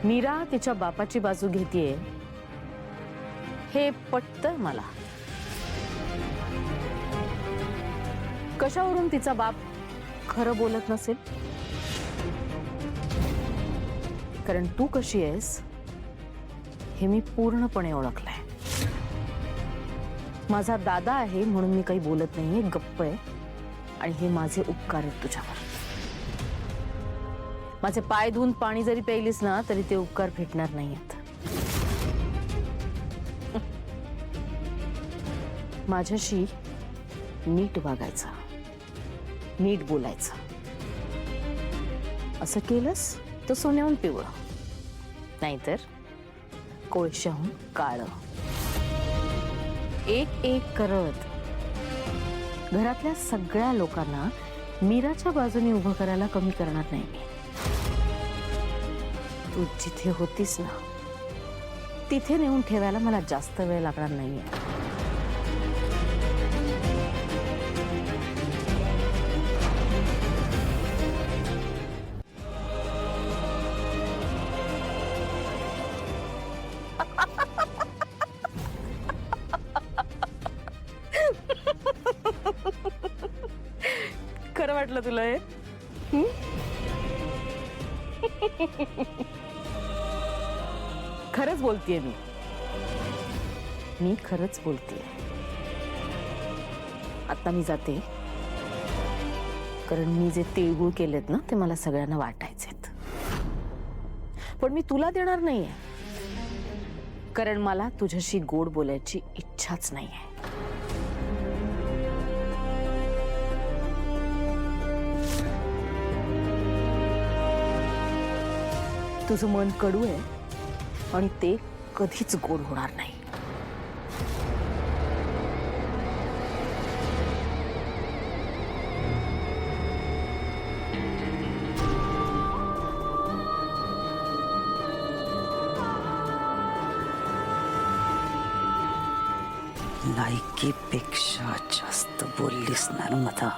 मीरा तिच्या बापाची बाजू घेतेय हे पटतंय मला. कशावरून तिचा बाप खरं बोलत नसेल? कारण तू कशी आहेस हे मी पूर्णपणे ओळखलंय. माझा दादा आहे म्हणून मी काही बोलत नाहीये, गप्प आहे. आणि हे माझे उपकार आहेत तुझ्यावर. माझे पाय धुवून पाणी जरी प्यायलीस ना तरी ते उपकार भेटणार नाहीयेत. माझ्याशी नीट वागायचं, नीट बोलायचं. असं केलंस तर सोन्याहून पिवळं, नाहीतर कोळशाहून काळं. एक एक करत घरातल्या सगळ्या लोकांना मीराच्या बाजूने उभं करायला कमी करणार नाही मी. तू जिथे होतीस ना तिथे नेऊन ठेवायला मला जास्त वेळ लागणार नाहीये. खरं वाटलं तुला हे? खरंच बोलतेय मी खरंच बोलतेय. आता मी जाते, कारण मी जे तिळगुळ केलेत ना ते मला सगळ्यांना वाटायचेत. पण मी तुला देणार नाहीये, कारण मला तुझ्याशी गोड बोलायची इच्छाच नाहीये. तुझं मन कडू आहे आणि ते कधीच गोड होणार नाही. लायकीपेक्षा जास्त बोललीस ना मधा.